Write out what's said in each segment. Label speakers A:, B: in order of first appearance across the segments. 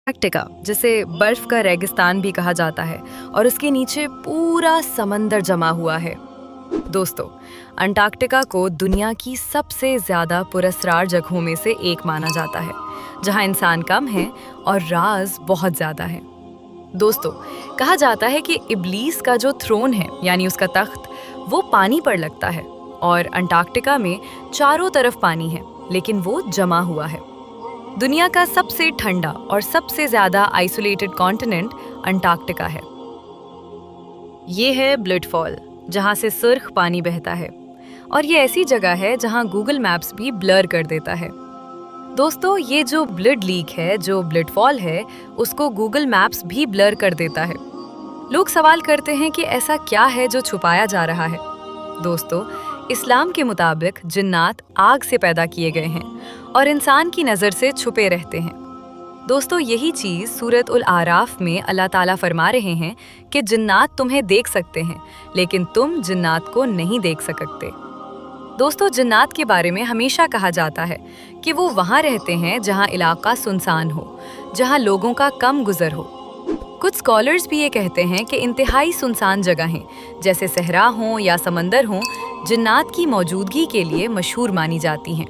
A: Antarctica, जिसे बर्फ का रेगिस्तान भी कहा जाता है, और उसके नीचे पूरा समंदर जमा हुआ है। दोस्तों, अंटार्कटिका को दुनिया की सबसे ज्यादा पुरस्कार जगहों में से एक माना जाता है, जहां इंसान कम है और राज बहुत ज्यादा है। दोस्तों, कहा जाता है कि इब्लीस का जो थ्रोन है, यानी उसका तख्त, वो पानी पर लगता है, और अंटार्कटिका में चारों तरफ पानी है, लेकिन वो जमा हुआ है। दुनिया का सबसे ठंडा और सबसे ज्यादा आइसोलेटेड कॉन्टिनेंट अंटार्कटिका है। ये है ब्लड फॉल, जहां से सुर्ख पानी बहता है, और ये ऐसी जगह है जहां गूगल मैप्स भी ब्लर कर देता है। दोस्तों, ये जो ब्लड लीक है, जो ब्लड फॉल है, उसको गूगल मैप्स भी ब्लर कर देता है। लोग सवाल करते हैं कि ऐसा क्या है जो छुपाया जा रहा है। दोस्तों, इस्लाम के मुताबिक जिन्नात आग से पैदा किए गए हैं और इंसान की नज़र से छुपे रहते हैं। दोस्तों, यही चीज़ सूरत उल आराफ में अल्लाह ताला फरमा रहे हैं कि जिन्नात तुम्हें देख सकते हैं, लेकिन तुम जिन्नात को नहीं देख सकते। दोस्तों, जिन्नात के बारे में हमेशा कहा जाता है कि वो वहाँ रहते हैं जहाँ इलाका सुनसान हो, जहाँ लोगों का कम गुजर हो। कुछ स्कॉलर्स भी ये कहते हैं कि इंतहाई सुनसान जगहें, जैसे सहरा हों या समंदर हों, जिन्नात की मौजूदगी के लिए मशहूर मानी जाती हैं।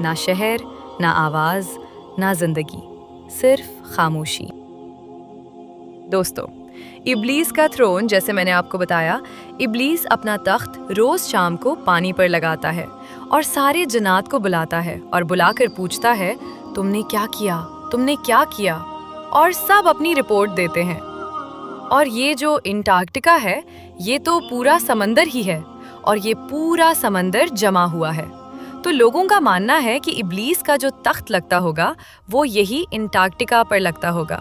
A: ना शहर, ना आवाज़, ना जिंदगी, सिर्फ खामोशी। दोस्तों, इब्लीस का थ्रोन, जैसे मैंने आपको बताया, इब्लीस अपना तख्त रोज शाम को पानी पर लगाता है और सारे जिन्नात को बुलाता है और बुलाकर पूछता है, तुमने क्या किया, तुमने क्या किया, और सब अपनी रिपोर्ट देते हैं। और ये जो अंटार्कटिका है, ये तो पूरा समंदर ही है, और ये पूरा समंदर जमा हुआ है। तो लोगों का मानना है कि इब्लीस का जो तख्त लगता होगा, वो यही अंटार्कटिका पर लगता होगा।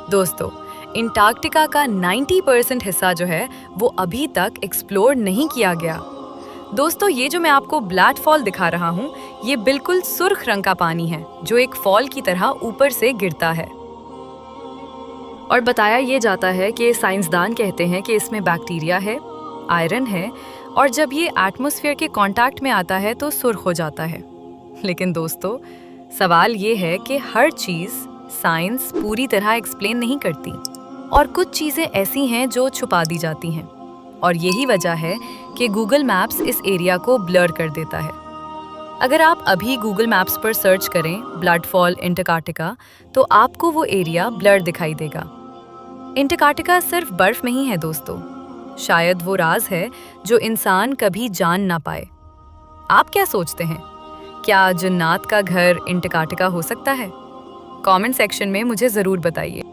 A: दोस्तों, अंटार्कटिका का 90% हिस्सा जो है, वो अभी तक एक्सप्लोर नहीं किया गया। दोस्तों, ये जो मैं आपको ब्लड फॉल दिखा रहा हूँ, ये बिल्कुल सुर्ख रंग का पानी है, जो एक फॉल की तरह ऊपर से गिरता है। और बताया ये जाता है कि साइंसदान कहते हैं कि इसमें बैक्टीरिया है, आयरन है, और जब ये एटमॉस्फेयर के कांटेक्ट में आता है तो सुर्ख हो जाता है। लेकिन दोस्तों, सवाल ये है कि हर चीज़ साइंस पूरी तरह एक्सप्लेन नहीं करती, और कुछ चीज़ें ऐसी हैं जो छुपा दी जाती हैं, और यही वजह है कि गूगल मैप्स इस एरिया को ब्लर कर देता है। अगर आप अभी गूगल मैप्स पर सर्च करें ब्लड फॉल अंटार्कटिका, तो आपको वो एरिया ब्लर दिखाई देगा। अंटार्कटिका सिर्फ बर्फ नहीं है दोस्तों, शायद वो राज है जो इंसान कभी जान ना पाए। आप क्या सोचते हैं? क्या जिन्नात का घर अंटार्कटिका हो सकता है? कमेंट सेक्शन में मुझे ज़रूर बताइए।